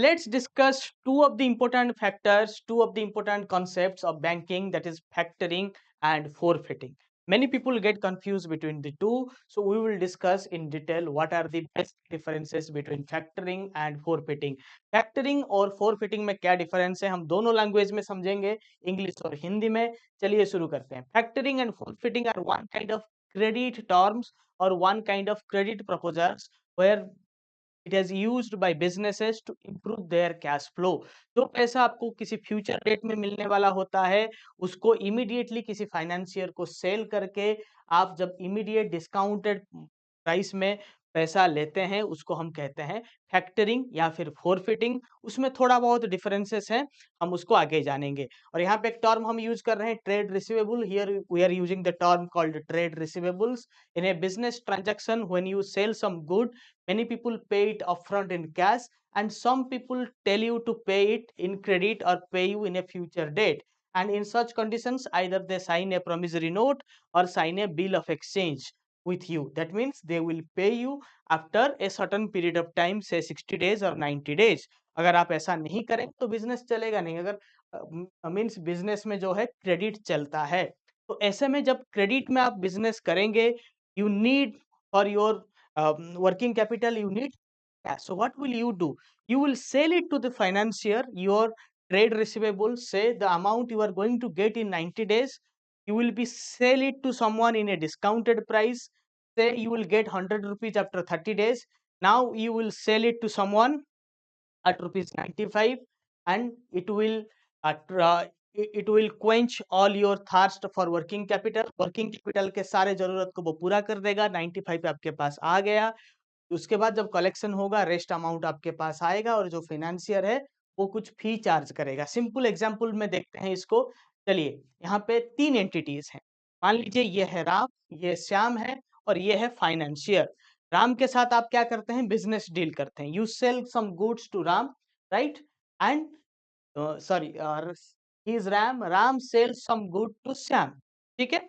let's discuss two of the important factors, two of the important concepts of banking, that is factoring and forfeiting. Many people get confused between the two, so we will discuss in detail what are the best differences between factoring and forfeiting. Factoring और forfeiting में क्या difference है हम दोनों language में समझेंगे, English और हिंदी में. चलिए शुरू करते हैं. Factoring and forfeiting are one kind of credit terms or one kind of credit proposals where it is used by businesses to improve their cash flow. जो पैसा आपको किसी फ्यूचर डेट में मिलने वाला होता है उसको इमीडिएटली किसी फाइनेंशियर को सेल करके आप जब इमीडिएट डिस्काउंटेड प्राइस में पैसा लेते हैं उसको हम कहते हैं फैक्टरिंग या फिर फोरफिटिंग. उसमें थोड़ा बहुत डिफरेंसेस हैं, हम उसको आगे जानेंगे. और यहाँ पे एक टर्म हम यूज कर रहे हैं trade receivable. Here we are using the term called trade receivables. In a business transaction when you sell some good, many people pay it upfront in cash and some people tell you to pay it in credit or pay you in a future date, and in such conditions either they sign a promissory note or sign a bill of exchange with you. That means they will pay you after a certain period of time, say 60 days or 90 days. अगर आप ऐसा नहीं करें तो business चलेगा नहीं. अगर means business में जो है क्रेडिट चलता है, तो ऐसे में जब क्रेडिट में आप बिजनेस करेंगे you need for your working capital, you need cash. So what will you do? You will sell it to the financier, your trade receivable, say the amount you are going to get in 90 days, you will be sell it to someone in a discounted price. Say you will get 100 rupees after 30 days. Now you will sell it to someone at rupees 95, and it will quench all your thirst for working capital. Working capital के सारे जरूरत को वो पूरा कर देगा. 95 आपके पास आ गया. उसके बाद जब कलेक्शन होगा रेस्ट अमाउंट आपके पास आएगा और जो फाइनेंशियर है वो कुछ फी चार्ज करेगा. सिंपल एग्जांपल में देखते हैं इसको. चलिए यहाँ पे तीन एंटिटीज हैं. मान लीजिए ये है राम, ये श्याम है और ये है फाइनेंशियर. राम के साथ आप क्या करते हैं, बिजनेस डील करते हैं. You sell some goods to Ram, right? And sorry, he is Ram, Ram sell some good to Shyam. ठीक है.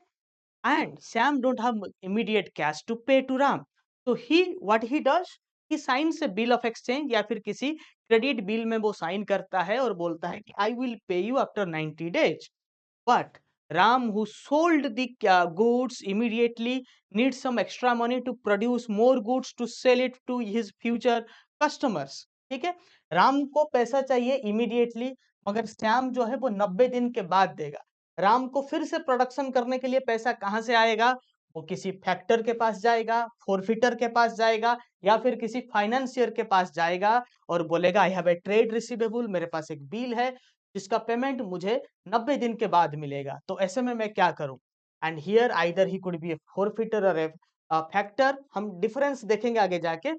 and Sam don't have immediate cash to pay to Ram. So what he does, he signs a bill of exchange या फिर किसी credit bill में वो sign करता है और बोलता है कि I will pay you after 90 days. But Ram, who sold the goods immediately, needs some extra money to produce more goods to sell it to his future customers. ठीक है. राम को पैसा चाहिए इमीडिएटली, मगर श्याम जो है वो 90 दिन के बाद देगा. राम को फिर से प्रोडक्शन करने के लिए पैसा कहां से आएगा? वो किसी फैक्टर के पास जाएगा, फोरफिटर के पास जाएगा या फिर किसी फाइनेंशियर के पास जाएगा और बोलेगा I have a trade receivable, मेरे पास एक बिल है जिसका पेमेंट मुझे 90 दिन के बाद मिलेगा. तो ऐसे में मैं क्या करूं? And here either he could be a forfaiter और ए फैक्टर. हम डिफरेंस देखेंगे आगे जाके.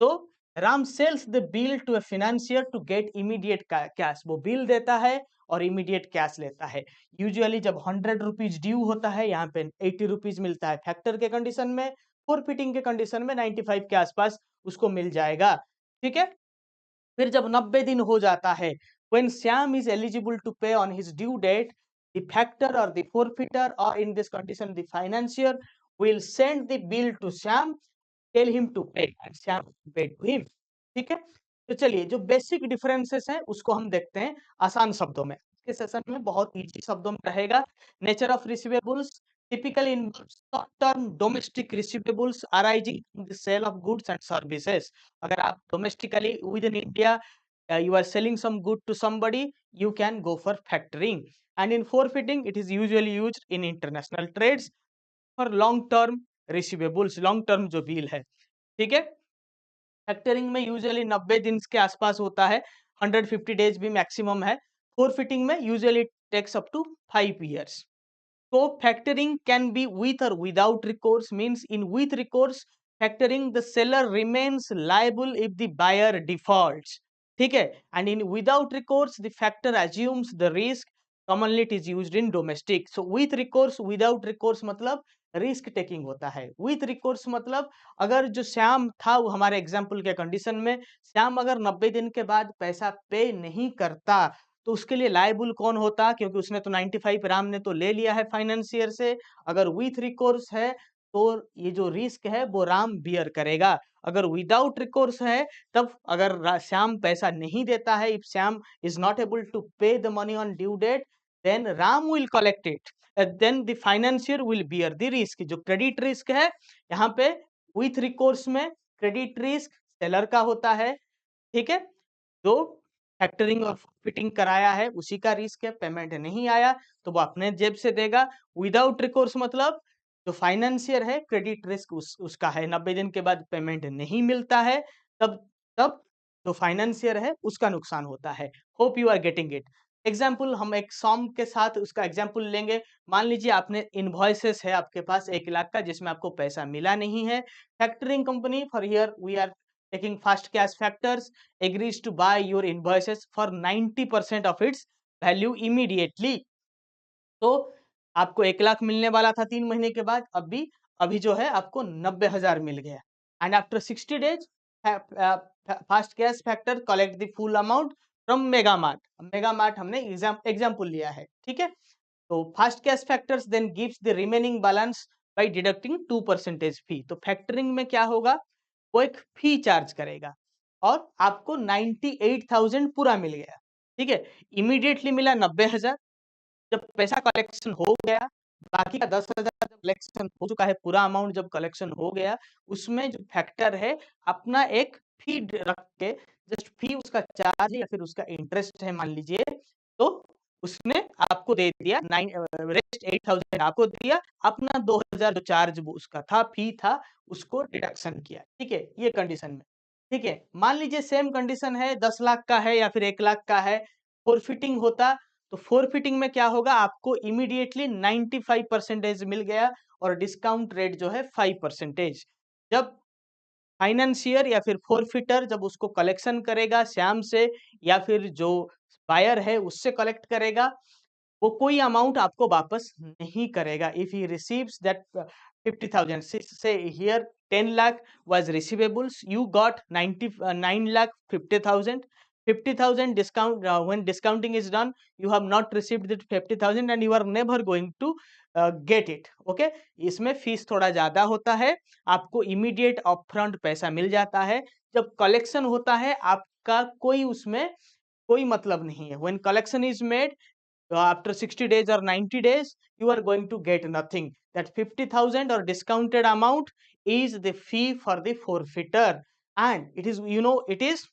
तो Ram sells the bill to a financier to get immediate cash. वो बिल देता है और इमीडिएट कैश लेता है. यूजुअली जब 100 रुपीज ड्यू होता है यहाँ पे 80 रुपीज मिलता है फैक्टर के कंडीशन में, फोरफिटिंग के कंडीशन में 95 के आसपास उसको मिल जाएगा. ठीक है. फिर जब 90 दिन हो जाता है, when Syam is eligible to pay on his due date, the factor or the forfeiter or in this condition the financier will send the bill to Syam, tell him to pay and Syam pay to him. ठीक है. तो चलिए जो basic differences हैं उसको हम देखते हैं आसान शब्दों में. के सेशन में बहुत इजी शब्दों में रहेगा. Nature of receivables typically involves short-term domestic receivables arising from the sale of goods and services. अगर आप domestically within India you are selling some good to somebody, you can go for factoring. And in forfeiting, it is usually used in international trades for long-term receivables, long-term जो bill है. ठीक है. Factoring में usually 90 दिन के आसपास होता है, 150 डेज भी मैक्सिमम है. फोरफिटिंग में usually takes up to 5 years. So factoring can be with or without recourse. Means in with recourse factoring the seller remains liable if the buyer defaults. ठीक है. And in without recourse the factor assumes the risk. Commonly it is used in domestic. So with recourse, without recourse मतलब risk taking होता है. With recourse मतलब अगर जो श्याम था वो हमारे एग्जाम्पल के कंडीशन में श्याम अगर 90 दिन के बाद पैसा पे नहीं करता तो उसके लिए लायबल कौन होता? क्योंकि उसने तो 95 राम ने तो ले लिया है फाइनेंशियर से. अगर विथ रिकोर्स है तो ये जो रिस्क है वो राम बियर करेगा। अगर विदाउट रिकोर्स है, तब अगर श्याम पैसा नहीं देता है, if Shyam is not able to pay the money on due date, then Ram will collect it, then the financier will bear the risk. जो क्रेडिट रिस्क है यहाँ पे, विथ रिकोर्स में क्रेडिट रिस्क सेलर का होता है, ठीक है। जो फैक्टरिंग और फिटिंग कराया है उसी का रिस्क है, पेमेंट नहीं आया तो वो अपने जेब से देगा। विदाउट रिकोर्स मतलब जो फाइनेंसियर है, क्रेडिट रिस्क उसका है, 90 दिन के बाद पेमेंट नहीं मिलता है, तब तब जो फाइनेंसियर है उसका नुकसान होता है। Hope you are getting it. Example, हम एक सॉम के साथ उसका एग्जाम्पल लेंगे। मान लीजिए आपने इनवॉइसेस है आपके पास 1 लाख का, जिसमें आपको पैसा मिला नहीं है। Factoring company, for here we are taking fast cash factors, agrees to buy your invoices for 90% of its value immediately। तो आपको 1 लाख मिलने वाला था 3 महीने के बाद, अभी जो है आपको 90,000 मिल गया। And after 60 days, fast cash factor collect the full amount from Megamart. Megamart हमने एग्जाम्पल लिया है, ठीक है। तो fast cash factors then gives the remaining balance by deducting 2% fee. तो फैक्टरिंग में क्या होगा, वो एक फी चार्ज करेगा और आपको 98,000 पूरा मिल गया, ठीक है। इमीडिएटली मिला 90,000। जब पैसा कलेक्शन हो गया, बाकी का 10,000 जब कलेक्शन हो चुका है, पूरा अमाउंट जब कलेक्शन हो गया, उसमें जो फैक्टर है अपना एक फी रख के, जस्ट फी उसका चार्ज या फिर उसका इंटरेस्ट है मान लीजिए, तो उसने आपको दे दिया, रेस्ट 8,000 आपको दिया, अपना 2,000 जो चार्ज उसका था, फी था, उसको डिडक्शन किया, ठीक है। ये कंडीशन में, ठीक है। मान लीजिए सेम कंडीशन है, 10 लाख का है या फिर 1 लाख का है, फॉरफिटिंग होता, तो फॉरफिटिंग में क्या होगा, आपको इमीडिएटली 95% मिल गया और डिस्काउंट रेट जो है 5%। जब फाइनेंसियर या फिर फॉरफिटर जब उसको कलेक्शन करेगा श्याम से या फिर जो बायर है उससे कलेक्ट करेगा, वो कोई अमाउंट आपको वापस नहीं करेगा। इफ ही रिसीव्स दैट 50,000, से here 10 lakh was receivables, you got 9,50,000। 50,000 discount, when discounting is done, you have not received that 50,000 and you are never going to get it, okay। इसमें फीस थोड़ा ज्यादा होता है, आपको इमीडिएट अपफ्रंट पैसा मिल जाता है। जब कलेक्शन होता है आपका कोई उसमें कोई मतलब नहीं है। when collection is made, after 60 days or 90 days, you are going to get nothing. That 50,000 or discounted amount is the fee for the forfeiter, and it is, it is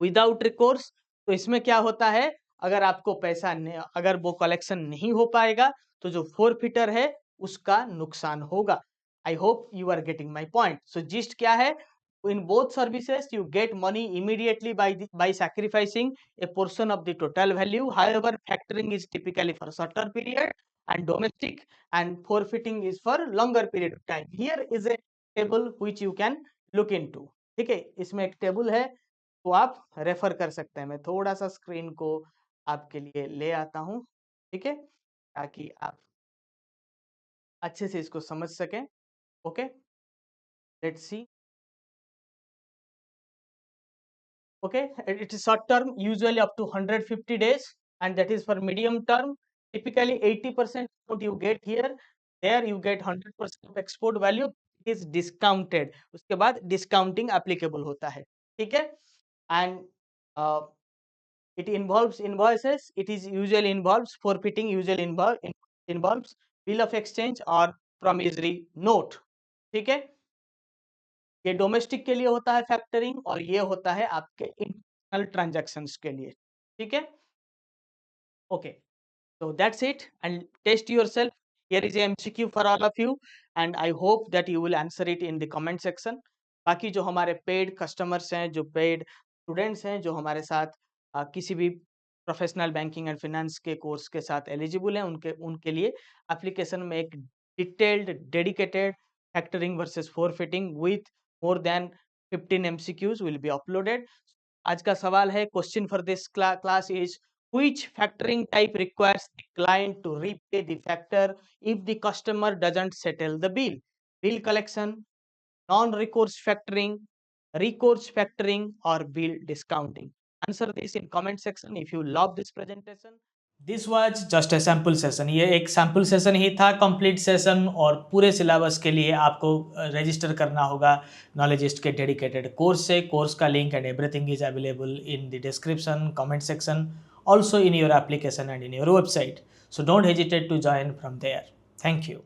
without recourse। तो इसमें क्या होता है, अगर आपको पैसा अगर वो कलेक्शन नहीं हो पाएगा, तो जो फोरफिटर है उसका नुकसान होगा। I hope you are getting my point. So gist क्या है, in both services you get money immediately by sacrificing a portion of the total value, however factoring is typically for shorter period and domestic, and forfeiting is for longer period of time। Here is a table which you can look into, ठीक है। इसमें एक table है, तो आप refer कर सकते हैं। मैं थोड़ा सा स्क्रीन को आपके लिए ले आता हूं, ठीक है, ताकि आप अच्छे से इसको समझ सकें। Okay, let's see. Okay, it is short term, usually up to 150 days, and that is for medium term. Typically 80% what you get here, there you get 100% of export value is discounted। उसके बाद discounting applicable होता है, ठीक है। And uh, it involves invoices, it is usually involves forfeiting, usually involves bill of exchange or promissory note, ठीक है। ये domestic के लिए होता है फैक्टरिंग, और ये होता है आपके इंटरनल ट्रांजैक्शंस के लिए, ठीक है। Okay, so that's it, and test yourself। Here is a MCQ for all of you, and I hope that you will answer it in the comment section। बाकी जो हमारे पेड कस्टमर्स हैं, जो paid students हैं, जो हमारे साथ किसी भी प्रोफेशनल बैंकिंग एंड फाइनेंस के कोर्स के साथ एलिजिबल हैं, उनके उनके लिए एप्लीकेशन में एक detailed dedicated factoring versus forfaiting with more than 15 MCQs will be uploaded. आज का सवाल है, question for this class is which factoring type requires the client to repay the factor if the customer doesn't settle the bill? Bill collection, non-recourse factoring, recourse factoring, or bill discounting? Answer this in comment section. If you love this presentation, this was just a sample session. ये एक sample session ही था, complete session. और पूरे syllabus के लिए आपको register करना होगा नॉलेजिस्ट के डेडिकेटेड कोर्स से। कोर्स का link and everything is available in the description, comment section, also in your application and in your website. So don't hesitate to join from there. Thank you.